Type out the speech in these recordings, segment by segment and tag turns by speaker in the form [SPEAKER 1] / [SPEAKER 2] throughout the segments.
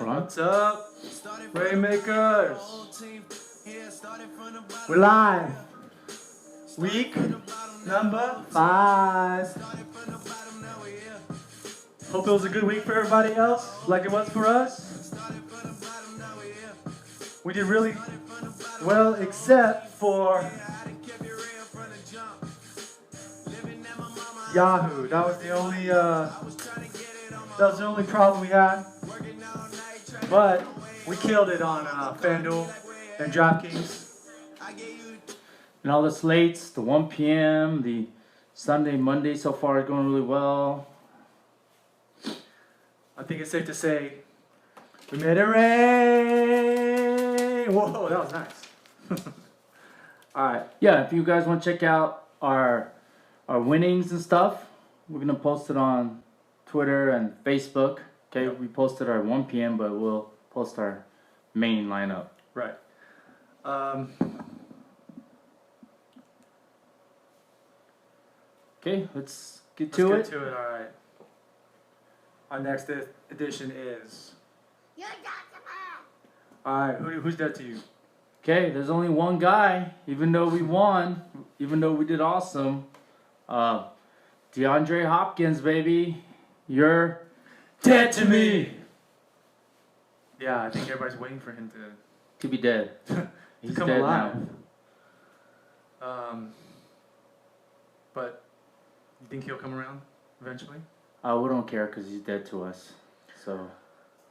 [SPEAKER 1] What's up, Rainmakers? We're live. Week number 5. Hope it was a good week for everybody else, like it was for us. We did really well, except for Yahoo. That was the only problem we had. But we killed it on FanDuel and DraftKings. And all the slates, the 1 p.m., the Sunday, Monday so far is going really well. I think it's safe to say we made it rain. Whoa, that was nice. Alright, yeah, if you guys want to check out our winnings and stuff, we're going to post it on Twitter and Facebook. Okay, we posted our 1 p.m., but we'll post our main lineup. Right. Okay, let's get to it. Let's get to it, alright. Our next edition is... Alright, who's that to you? Okay, there's only one guy, even though we won, even though we did awesome. DeAndre Hopkins, baby. You're dead to me. Yeah, I think everybody's waiting for him to be dead. He's come dead alive. Now. But you think he'll come around eventually? We don't care because he's dead to us. So,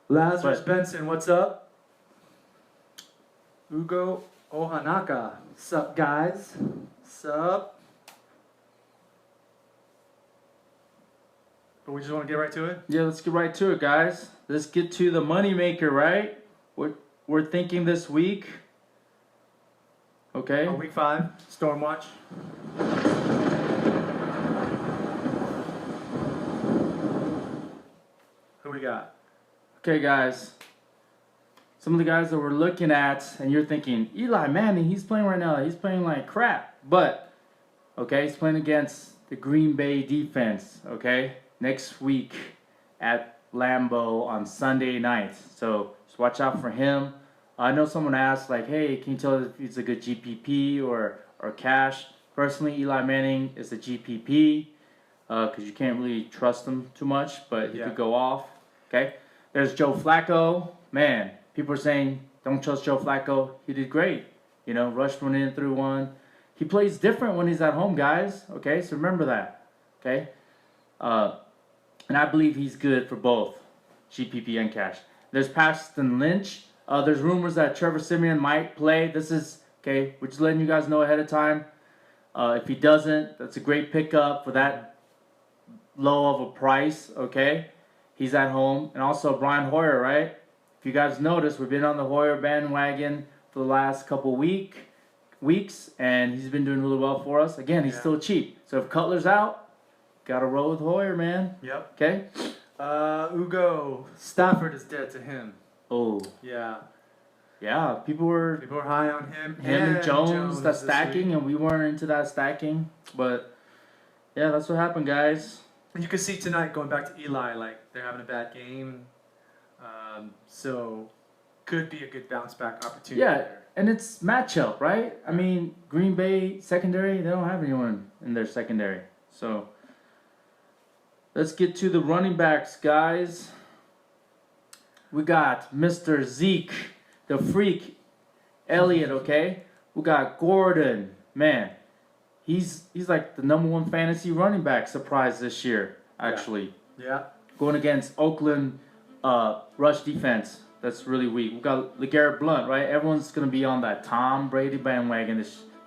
[SPEAKER 1] Lazarus Benson, what's up? Ugo Ohanaka, sup guys? Sup? But we just want to get right to it? Yeah, let's get right to it, guys. Let's get to the moneymaker, right? We're thinking this week. Okay. Week 5, StormWatch. Who we got? Okay, guys. Some of the guys that we're looking at, and you're thinking, Eli Manning, he's playing right now. He's playing like crap. But, okay, he's playing against the Green Bay defense, okay? Next week at Lambeau on Sunday night. So just watch out for him. I know someone asked, like, hey, can you tell if he's a good GPP or cash? Personally, Eli Manning is a GPP because you can't really trust him too much, but he could go off. Okay. There's Joe Flacco. Man, people are saying don't trust Joe Flacco. He did great. You know, rushed one in, threw one. He plays different when he's at home, guys. Okay, so remember that. Okay. And I believe he's good for both GPP and cash. There's Paxton Lynch. There's rumors that Trevor Siemian might play. This is, okay, we're just letting you guys know ahead of time. If he doesn't, that's a great pickup for that low of a price, okay? He's at home. And also Brian Hoyer, right? If you guys notice, we've been on the Hoyer bandwagon for the last couple weeks, and he's been doing really well for us. Again, he's still cheap. So if Cutler's out, gotta roll with Hoyer, man. Yep. Okay. Ugo Stafford is dead to him. Oh. Yeah. Yeah. People were high on him. Him and Jones that stacking, and we weren't into that stacking. But yeah, that's what happened, guys. And you can see tonight, going back to Eli, like they're having a bad game, so could be a good bounce back opportunity. Yeah, there. And it's matchup, right? I mean, Green Bay secondary, they don't have anyone in their secondary, so. Let's get to the running backs, guys. We got Mr. Zeke, the freak, Elliott, okay? We got Gordon. Man, he's like the #1 fantasy running back surprise this year, actually. Yeah. Going against Oakland rush defense. That's really weak. We got LeGarrette Blount, right? Everyone's going to be on that Tom Brady bandwagon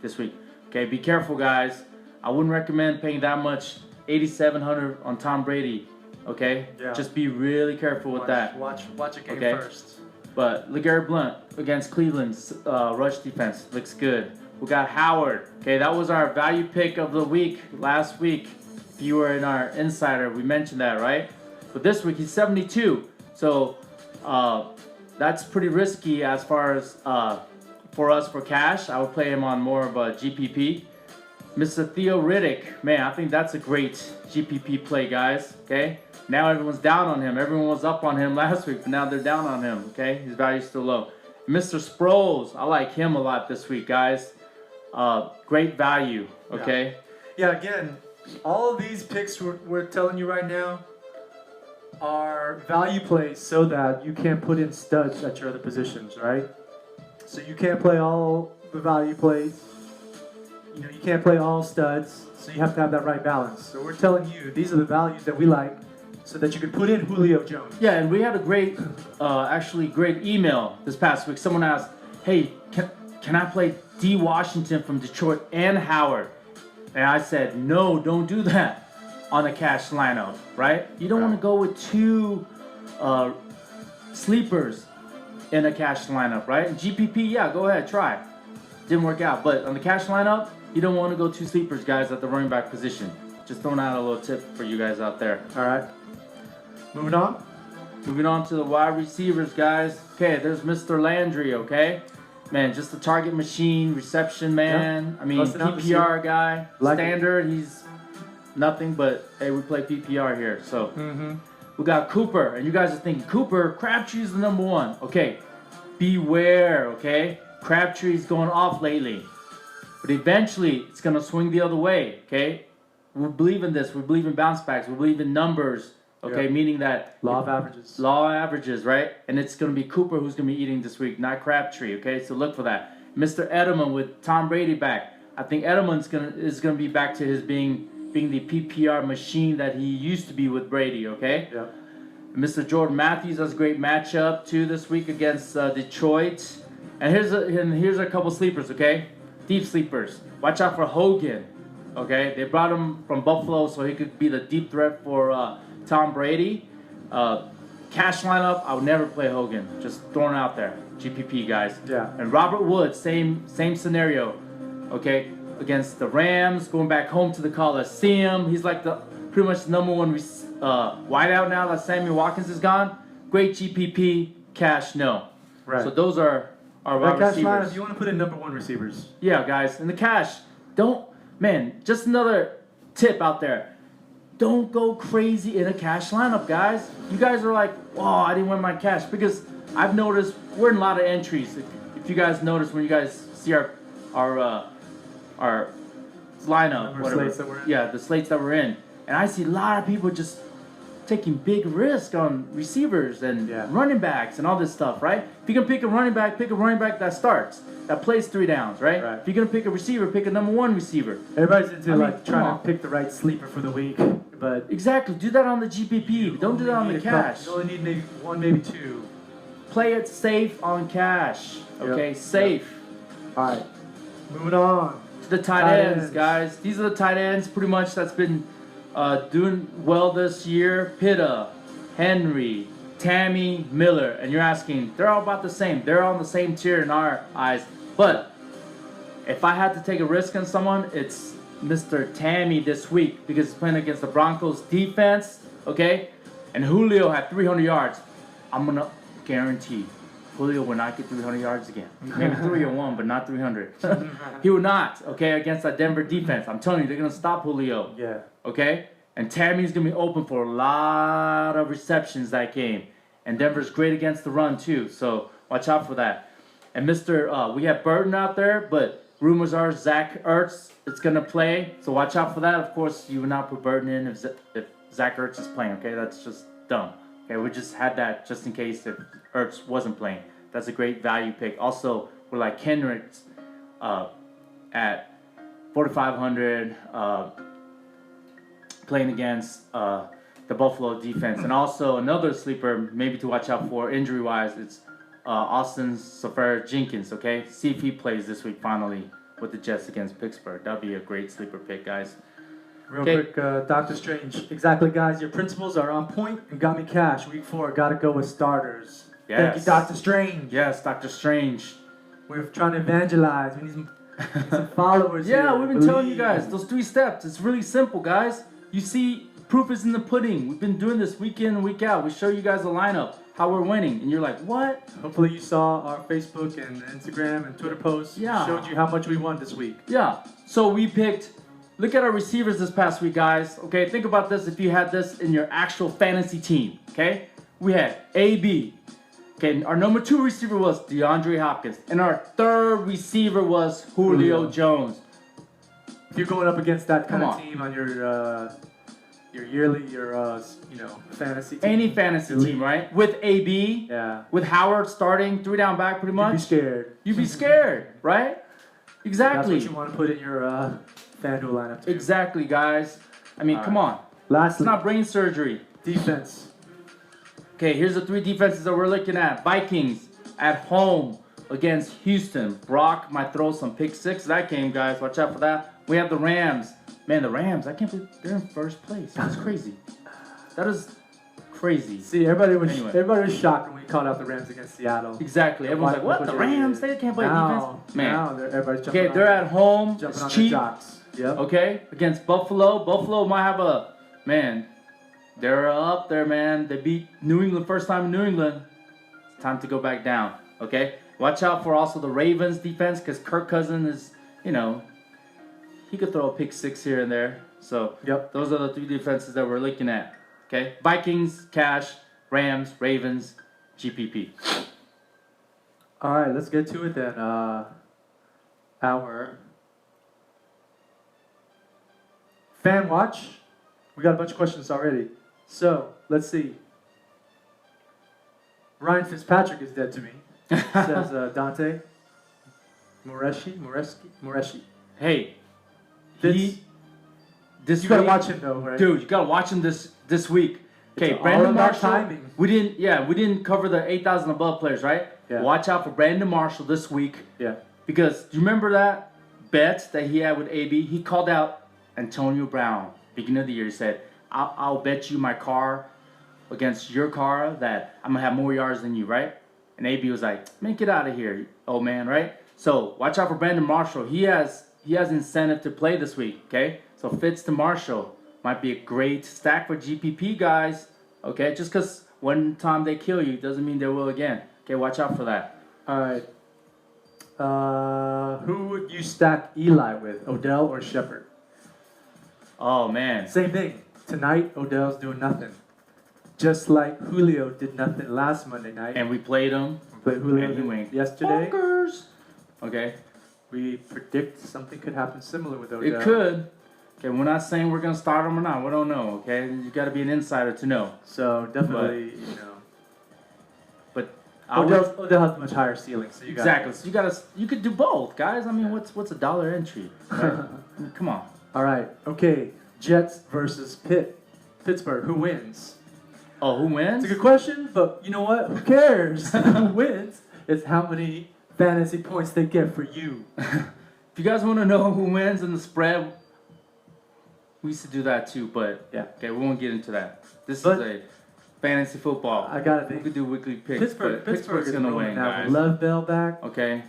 [SPEAKER 1] this week. Okay, be careful, guys. I wouldn't recommend paying that much. $8,700 on Tom Brady, okay? Yeah. Just be really careful with that. Watch a game first. But LeGarrette Blount against Cleveland's rush defense looks good. We got Howard, okay? That was our value pick of the week last week. If you were in our insider, we mentioned that, right? But this week he's 72, so that's pretty risky as far as for us for cash. I would play him on more of a GPP. Mr. Theo Riddick, man, I think that's a great GPP play, guys. Okay, now everyone's down on him. Everyone was up on him last week, but now they're down on him. Okay, his value's still low. Mr. Sproles, I like him a lot this week, guys. Great value. Okay.
[SPEAKER 2] Yeah. Again, all of these picks we're telling you right now are value plays so that you can put in studs at your other positions, right? So you can't play all the value plays. You know, you can't play all studs, so you have to have that right balance. So we're telling you, these are the values that we like so that you can put in Julio Jones.
[SPEAKER 1] Yeah, and we had a great, actually great email this past week. Someone asked, hey, can I play D. Washington from Detroit and Howard? And I said, no, don't do that on a cash lineup, right? You don't want to go with two sleepers in a cash lineup, right? GPP, yeah, go ahead, try. Didn't work out, but on the cash lineup, you don't want to go two sleepers, guys, at the running back position. Just throwing out a little tip for you guys out there.
[SPEAKER 2] All right. Moving on.
[SPEAKER 1] Moving on to the wide receivers, guys. Okay, there's Mr. Landry, okay? Man, just a target machine, reception man. Yeah. I mean, PPR guy. Like standard, he's nothing, but hey, we play PPR here. So we got Cooper, and you guys are thinking, Cooper, Crabtree's the number one. Okay, beware, okay? Crabtree's going off lately. But eventually, it's going to swing the other way, okay? We believe in this. We believe in bounce backs. We believe in numbers, okay? Yep. Meaning that...
[SPEAKER 2] Law of averages.
[SPEAKER 1] Law of averages, right? And it's going to be Cooper who's going to be eating this week, not Crabtree, okay? So look for that. Mr. Edelman with Tom Brady back. I think Edelman's is going to be back to his being the PPR machine that he used to be with Brady, okay?
[SPEAKER 2] Yeah.
[SPEAKER 1] Mr. Jordan Matthews has a great matchup, too, this week against Detroit. And here's a couple sleepers, okay? Deep sleepers. Watch out for Hogan, okay? They brought him from Buffalo so he could be the deep threat for Tom Brady. Cash lineup, I would never play Hogan. Just throwing it out there. GPP, guys.
[SPEAKER 2] Yeah.
[SPEAKER 1] And Robert Woods, same scenario, okay? Against the Rams, going back home to the Coliseum. He's like pretty much the number one wideout now that Sammy Watkins is gone. Great GPP, cash, no.
[SPEAKER 2] Right.
[SPEAKER 1] So those are our wide receivers.
[SPEAKER 2] Line, if you want to put in number one receivers.
[SPEAKER 1] Yeah, guys. In the cash, just another tip out there. Don't go crazy in a cash lineup, guys. You guys are like, oh, I didn't win my cash. Because I've noticed we're in a lot of entries. If you guys notice when you guys see our lineup, whatever.
[SPEAKER 2] Slates that we're in.
[SPEAKER 1] Yeah, the slates that we're in. And I see a lot of people just taking big risk on receivers and running backs and all this stuff, right? If you're going to pick a running back that starts, that plays 3 downs, right? If you're going to pick a receiver, pick a number one receiver.
[SPEAKER 2] Everybody's into trying to pick the right sleeper for the week, but...
[SPEAKER 1] Exactly. Do that on the GPP. Don't do that on the cash.
[SPEAKER 2] You only need maybe one, maybe two.
[SPEAKER 1] Play it safe on cash, okay? Yep. Safe.
[SPEAKER 2] Yep. All right. Moving on.
[SPEAKER 1] To the tight ends, guys. These are the tight ends pretty much that's been... doing well this year. Pitta, Henry, Tammy, Miller. And you're asking, they're all about the same. They're on the same tier in our eyes. But if I had to take a risk on someone, it's Mr. Tammy this week because he's playing against the Broncos defense, okay? And Julio had 300 yards. I'm going to guarantee Julio will not get 300 yards again. Maybe 301, but not 300. He will not, okay, against that Denver defense. I'm telling you, they're going to stop Julio.
[SPEAKER 2] Yeah.
[SPEAKER 1] Okay? And Tammy's going to be open for a lot of receptions that game. And Denver's great against the run, too. So watch out for that. And we have Burton out there, but rumors are Zach Ertz is going to play. So watch out for that. Of course, you would not put Burton in if Zach Ertz is playing, okay? That's just dumb. Okay, we just had that just in case if Ertz wasn't playing. That's a great value pick. Also, we're like Kendricks at 4,500 playing against the Buffalo defense. And also another sleeper maybe to watch out for injury-wise, it's Austin Seferian-Jenkins, okay? See if he plays this week finally with the Jets against Pittsburgh. That'd be a great sleeper pick, guys.
[SPEAKER 2] Real quick, Dr. Strange. Exactly, guys. Your principles are on point and got me cash. Week 4, got to go with starters.
[SPEAKER 1] Yes.
[SPEAKER 2] Thank you, Dr. Strange.
[SPEAKER 1] Yes, Dr. Strange.
[SPEAKER 2] We're trying to evangelize. We need some followers
[SPEAKER 1] Yeah, we've been telling you guys those 3 steps. It's really simple, guys. You see, proof is in the pudding. We've been doing this week in and week out. We show you guys a lineup, how we're winning. And you're like, what?
[SPEAKER 2] Hopefully you saw our Facebook and Instagram and Twitter posts.
[SPEAKER 1] Yeah.
[SPEAKER 2] Showed you how much we won this week.
[SPEAKER 1] Yeah. So we picked look at our receivers this past week, guys. Okay, think about this if you had this in your actual fantasy team. Okay, we had AB. Okay, our number 2 receiver was DeAndre Hopkins, and our 3rd receiver was Julio Jones.
[SPEAKER 2] If you're going up against that kind
[SPEAKER 1] Come
[SPEAKER 2] of
[SPEAKER 1] on.
[SPEAKER 2] team on your yearly, fantasy team.
[SPEAKER 1] Any fantasy team, right? With AB,
[SPEAKER 2] Yeah.
[SPEAKER 1] with Howard starting 3 down back pretty much.
[SPEAKER 2] You'd be scared.
[SPEAKER 1] You'd be scared, right? Exactly.
[SPEAKER 2] That's what you want to put in your FanDuel lineup too.
[SPEAKER 1] Exactly, guys. I mean, come on. It's
[SPEAKER 2] Lastly,
[SPEAKER 1] not brain surgery.
[SPEAKER 2] defense.
[SPEAKER 1] Okay, here's the 3 defenses that we're looking at. Vikings at home against Houston. Brock might throw some pick 6 that game, guys. Watch out for that. We have the Rams. Man, the Rams, I can't believe they're in 1st place. That's crazy. That is crazy.
[SPEAKER 2] See, everybody was shocked when we called out the Rams against Seattle.
[SPEAKER 1] Exactly. Everyone's like, what? The Rams? They can't play defense? Man.
[SPEAKER 2] Now everybody's jumping
[SPEAKER 1] Okay, they're at home.
[SPEAKER 2] jumping
[SPEAKER 1] It's
[SPEAKER 2] on
[SPEAKER 1] cheap.
[SPEAKER 2] their jocks. Yep.
[SPEAKER 1] Okay, against Buffalo. Buffalo might have a, man, they're up there, man. They beat New England first time in New England. It's time to go back down, okay? Watch out for also the Ravens defense because Kirk Cousins is, he could throw a pick 6 here and there. So
[SPEAKER 2] Yep.
[SPEAKER 1] those are the 3 defenses that we're looking at, okay? Vikings, Cash, Rams, Ravens, GPP.
[SPEAKER 2] All right, let's get to it then. Our fan watch. We got a bunch of questions already. So let's see. Ryan Fitzpatrick is dead to me, says Dante. Moreshi.
[SPEAKER 1] Hey,
[SPEAKER 2] This
[SPEAKER 1] this
[SPEAKER 2] you gotta
[SPEAKER 1] week-
[SPEAKER 2] watch him though, right?
[SPEAKER 1] Dude, you gotta watch him this week. Okay,
[SPEAKER 2] It's all
[SPEAKER 1] Brandon
[SPEAKER 2] about
[SPEAKER 1] Marshall.
[SPEAKER 2] timing.
[SPEAKER 1] We didn't cover the 8,000 above players, right?
[SPEAKER 2] Yeah.
[SPEAKER 1] Watch out for Brandon Marshall this week
[SPEAKER 2] Yeah.
[SPEAKER 1] because do you remember that bet that he had with AB? He called out Antonio Brown beginning of the year. He said, "I'll bet you my car against your car that I'm gonna have more yards than you, right?" And AB was like, "Man, get out of here, old man," right? So watch out for Brandon Marshall. He has incentive to play this week. Okay, so Fitz to Marshall might be a great stack for GPP guys. Okay, just because one time they kill you doesn't mean they will again. Okay, watch out for that.
[SPEAKER 2] All right. Who would you stack Eli with, Odell or Shepard?
[SPEAKER 1] Oh man,
[SPEAKER 2] Same thing. Tonight, Odell's doing nothing. Just like Julio did nothing last Monday night.
[SPEAKER 1] and we played him.
[SPEAKER 2] But Julio
[SPEAKER 1] and he
[SPEAKER 2] did
[SPEAKER 1] went
[SPEAKER 2] yesterday.
[SPEAKER 1] bonkers. Okay,
[SPEAKER 2] We predict something could happen similar with Odell.
[SPEAKER 1] it could. Okay, we're not saying we're gonna start him or not. We don't know. Okay, you got to be an insider to know.
[SPEAKER 2] So definitely,
[SPEAKER 1] But I would-
[SPEAKER 2] Odell has a much higher ceiling. So you
[SPEAKER 1] exactly. So you could do both, guys. I mean, what's $1 entry? Right? I mean, come on.
[SPEAKER 2] All right. Okay. Jets versus Pittsburgh. Who wins?
[SPEAKER 1] Oh, who wins?
[SPEAKER 2] It's a good question, but you know what? Who cares? Who wins? It's how many fantasy points they get for you.
[SPEAKER 1] If you guys want to know who wins in the spread, we used to do that too. But
[SPEAKER 2] Yeah.
[SPEAKER 1] okay, we won't get into that. This
[SPEAKER 2] But-
[SPEAKER 1] is a fantasy football.
[SPEAKER 2] I gotta
[SPEAKER 1] We
[SPEAKER 2] think.
[SPEAKER 1] could do weekly picks.
[SPEAKER 2] Pittsburgh
[SPEAKER 1] but Pittsburgh's
[SPEAKER 2] is
[SPEAKER 1] gonna
[SPEAKER 2] rolling
[SPEAKER 1] win,
[SPEAKER 2] now.
[SPEAKER 1] guys.
[SPEAKER 2] Love Bell back.
[SPEAKER 1] Okay,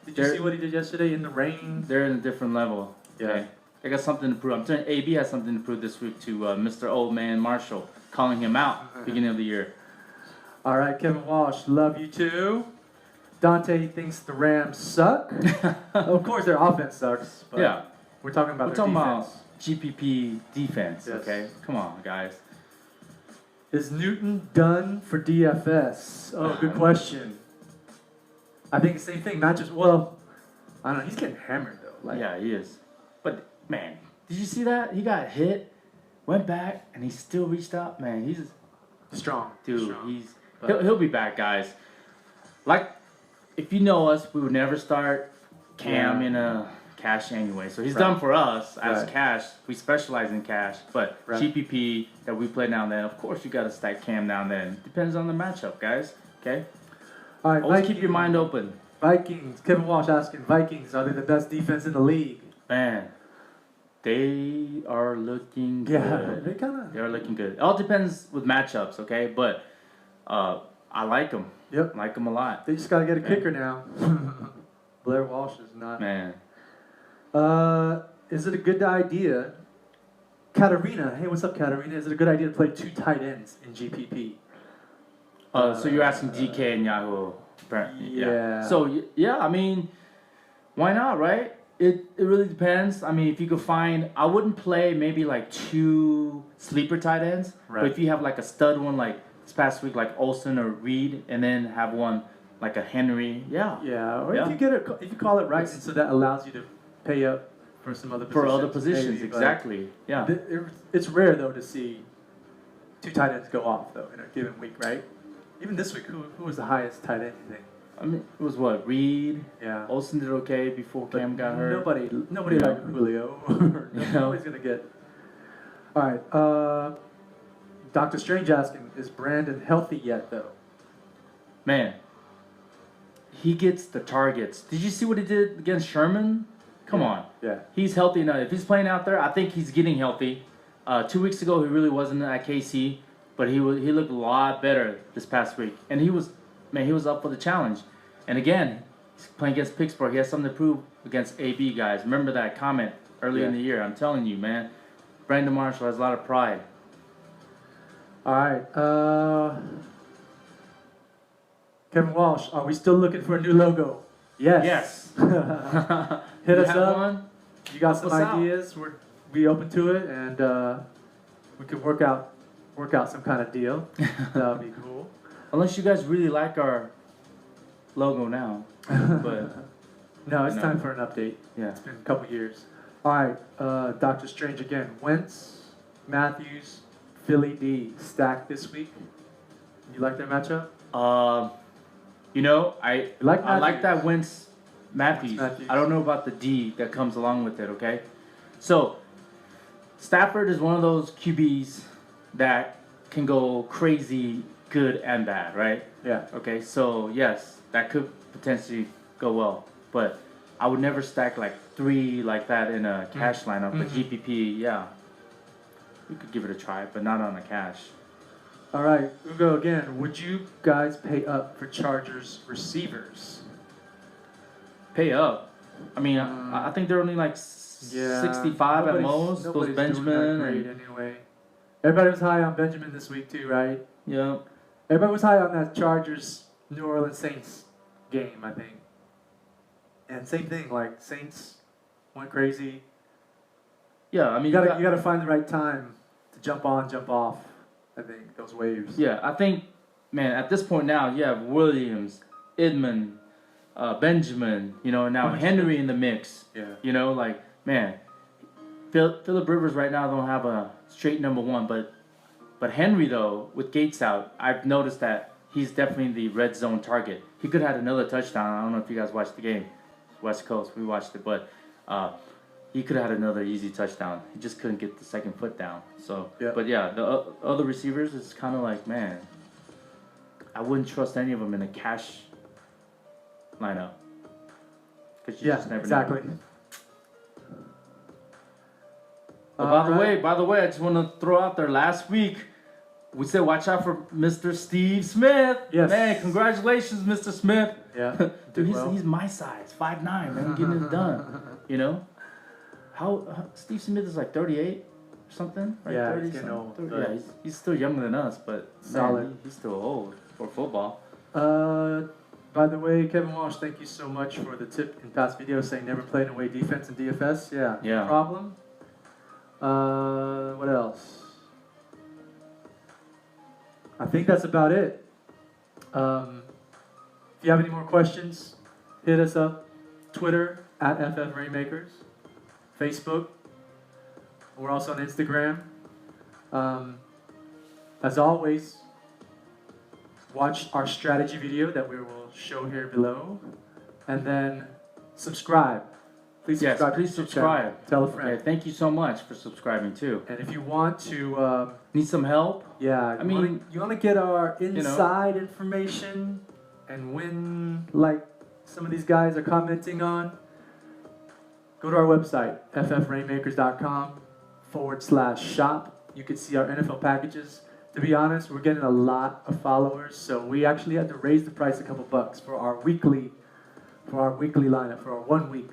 [SPEAKER 2] Did you
[SPEAKER 1] They're-
[SPEAKER 2] see what he did yesterday in the rain?
[SPEAKER 1] they're in a different level.
[SPEAKER 2] Yeah.
[SPEAKER 1] Okay, they got something to prove. I'm telling you, AB has something to prove this week to Mr. Old Man Marshall, calling him out beginning of the year.
[SPEAKER 2] All right, Kevin Walsh, love you too. Dante thinks the Rams suck. Of course, their offense sucks. But
[SPEAKER 1] Yeah.
[SPEAKER 2] we're talking about
[SPEAKER 1] We're
[SPEAKER 2] their
[SPEAKER 1] talking
[SPEAKER 2] defense.
[SPEAKER 1] about GPP defense.
[SPEAKER 2] Yes.
[SPEAKER 1] Okay, come on, guys.
[SPEAKER 2] Is Newton done for DFS? Oh, good question. I think the same thing. Not just I don't know. He's getting hammered though.
[SPEAKER 1] Yeah, he is. But man, did you see that? He got hit, went back, and he still reached out. Man, he's
[SPEAKER 2] strong,
[SPEAKER 1] dude.
[SPEAKER 2] strong.
[SPEAKER 1] He'll be back, guys. Like, if you know us, we would never start Cam
[SPEAKER 2] Yeah.
[SPEAKER 1] in a cash anyway. So he's
[SPEAKER 2] Right.
[SPEAKER 1] done for us as
[SPEAKER 2] Right.
[SPEAKER 1] cash. We specialize in cash, but
[SPEAKER 2] Right.
[SPEAKER 1] GPP that we play now and then. Of course, you got to stack Cam now and then. Depends on the matchup, guys. Okay.
[SPEAKER 2] All right,
[SPEAKER 1] Always keep your mind open.
[SPEAKER 2] Vikings. Kevin Walsh asking, Vikings, are they the best defense in the league?
[SPEAKER 1] Man, they are looking good.
[SPEAKER 2] Yeah, they kind of.
[SPEAKER 1] They are looking good. It all depends with matchups, okay? But I like them.
[SPEAKER 2] Yep.
[SPEAKER 1] I like them a lot.
[SPEAKER 2] They just got to get a kicker now. Blair Walsh is not.
[SPEAKER 1] Man.
[SPEAKER 2] Is it a good idea? Katarina, hey, what's up, Katarina? Is it a good idea to play 2 tight ends in GPP?
[SPEAKER 1] So you're asking DK and Yahoo.
[SPEAKER 2] Yeah.
[SPEAKER 1] So, yeah, I mean, why not, right? It really depends. I mean, if you could find, I wouldn't play maybe like 2 sleeper tight ends.
[SPEAKER 2] Right.
[SPEAKER 1] But if you have like a stud one like this past week, like Olsen or Reed, and then have one like a Henry, yeah.
[SPEAKER 2] Yeah, or
[SPEAKER 1] Yeah.
[SPEAKER 2] if you call it right, and so that allows you to pay up for some other positions.
[SPEAKER 1] For other positions,
[SPEAKER 2] maybe,
[SPEAKER 1] exactly. Yeah.
[SPEAKER 2] It's rare though to see 2 tight ends go off though in a given week, right? Even this week, who was the highest tight end you think?
[SPEAKER 1] I mean, it was what, Reed?
[SPEAKER 2] Yeah.
[SPEAKER 1] Olsen did okay before Cam got hurt.
[SPEAKER 2] Nobody
[SPEAKER 1] Yeah.
[SPEAKER 2] like Julio.
[SPEAKER 1] Yeah.
[SPEAKER 2] Nobody's gonna get. All right. Dr. Strange asking, is Brandon healthy yet though?
[SPEAKER 1] Man, he gets the targets. Did you see what he did against Sherman? Come on.
[SPEAKER 2] Yeah.
[SPEAKER 1] He's healthy enough. If he's playing out there, I think he's getting healthy. 2 weeks ago, he really wasn't at KC, but he looked a lot better this past week. And he was up for the challenge. And again, he's playing against Pittsburgh. He has something to prove against AB guys. Remember that comment early in the year. I'm telling you, man. Brandon Marshall has a lot of pride.
[SPEAKER 2] All right. Kevin Walsh, are we still looking for a new logo? Yes.
[SPEAKER 1] Yes.
[SPEAKER 2] Hit
[SPEAKER 1] You
[SPEAKER 2] us
[SPEAKER 1] have
[SPEAKER 2] up.
[SPEAKER 1] one?
[SPEAKER 2] You got some
[SPEAKER 1] Help us out.
[SPEAKER 2] ideas? We open to it, and we could work out some kind of deal. That would be cool.
[SPEAKER 1] Unless you guys really like our logo now. But
[SPEAKER 2] No, it's time for an update.
[SPEAKER 1] yeah.
[SPEAKER 2] It's been a couple years. All right, Doctor Strange again. Wentz, Matthews, Philly D stacked this week. You like that matchup?
[SPEAKER 1] You know, I
[SPEAKER 2] like
[SPEAKER 1] like that
[SPEAKER 2] Matthews?
[SPEAKER 1] Wentz Matthews.
[SPEAKER 2] Matthews.
[SPEAKER 1] I don't know about the D that comes along with it, okay? So, Stafford is one of those QBs that can go crazy good and bad, right?
[SPEAKER 2] Yeah.
[SPEAKER 1] Okay, so yes, that could potentially go well. But I would never stack like 3 like that in a cash lineup. But GPP, yeah. We could give it a try, but not on a cash.
[SPEAKER 2] All right, Ugo again. Would you guys pay up for Chargers receivers?
[SPEAKER 1] Pay up. I mean, I think they're only like 65 at most. Those
[SPEAKER 2] Nobody's
[SPEAKER 1] Benjamin.
[SPEAKER 2] doing that great anyway. Everybody was high on Benjamin this week too, right?
[SPEAKER 1] Yeah.
[SPEAKER 2] Everybody was high on that Chargers New Orleans Saints game, I think. And same thing, like Saints went crazy.
[SPEAKER 1] Yeah, I mean,
[SPEAKER 2] You gotta find the right time to jump on, jump off. I think those waves.
[SPEAKER 1] yeah, I think, man, at this point now, you have Williams, Idman, Benjamin, you know, and now Henry in the mix.
[SPEAKER 2] Yeah.
[SPEAKER 1] You know, like, man, Phillip Rivers right now don't have a straight number 1, but Henry though, with Gates out, I've noticed that he's definitely the red zone target. He could have had another touchdown. I don't know if you guys watched the game, West Coast, we watched it, but he could have had another easy touchdown. He just couldn't get the second foot down. So,
[SPEAKER 2] yeah.
[SPEAKER 1] But yeah, the other receivers is kind of like, man, I wouldn't trust any of them in a cash lineup. Because you just never
[SPEAKER 2] exactly.
[SPEAKER 1] know. By the way, I just want to throw out there, last week, we said watch out for Mr. Steve Smith.
[SPEAKER 2] Yes.
[SPEAKER 1] Man, congratulations, Mr. Smith.
[SPEAKER 2] Yeah.
[SPEAKER 1] Dude,
[SPEAKER 2] well.
[SPEAKER 1] he's my size, 5'9", man, getting it done. You know? How Steve Smith is like 38 or something? Right?
[SPEAKER 2] Yeah,
[SPEAKER 1] 30
[SPEAKER 2] he's getting
[SPEAKER 1] something?
[SPEAKER 2] old,
[SPEAKER 1] 30, yeah, he's still younger than us, but
[SPEAKER 2] Solid.
[SPEAKER 1] man, he's still old for football.
[SPEAKER 2] By the way, Kevin Walsh, thank you so much for the tip in past videos saying never played away defense in DFS. Yeah.
[SPEAKER 1] Yeah.
[SPEAKER 2] No problem. What else? I think that's about it. If you have any more questions, hit us up. Twitter at FF Rainmakers. Facebook. We're also on Instagram. As always, watch our strategy video that we will show here below. And then subscribe. Please subscribe.
[SPEAKER 1] Yes, please subscribe.
[SPEAKER 2] Tell a friend.
[SPEAKER 1] Okay, thank you so much for subscribing too.
[SPEAKER 2] And if you want to,
[SPEAKER 1] Need some help?
[SPEAKER 2] yeah, you want to get our inside information and win like some of these guys are commenting on, go to our website, ffrainmakers.com/shop. You can see our NFL packages. To be honest, we're getting a lot of followers, so we actually had to raise the price a couple bucks for our weekly lineup, for our 1 week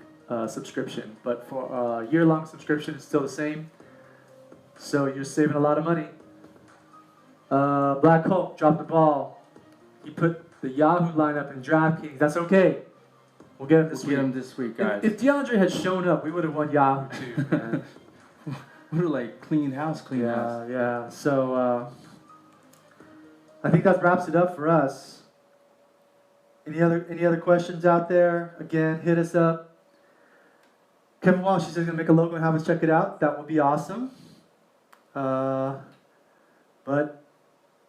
[SPEAKER 2] subscription. But for a year-long subscription, it's still the same. So you're saving a lot of money. Black Hulk dropped the ball. He put the Yahoo lineup in DraftKings. That's okay. We'll get him this
[SPEAKER 1] We'll
[SPEAKER 2] week.
[SPEAKER 1] get him this week, guys.
[SPEAKER 2] If DeAndre had shown up, we would have won Yahoo too, man.
[SPEAKER 1] We were like clean house.
[SPEAKER 2] Yeah. So I think that wraps it up for us. Any other questions out there? Again, hit us up. Kevin Walsh, he says he's gonna make a logo and have us check it out. That would be awesome. But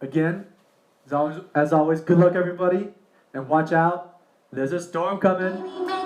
[SPEAKER 2] again, as always, good luck everybody, and watch out. There's a storm coming.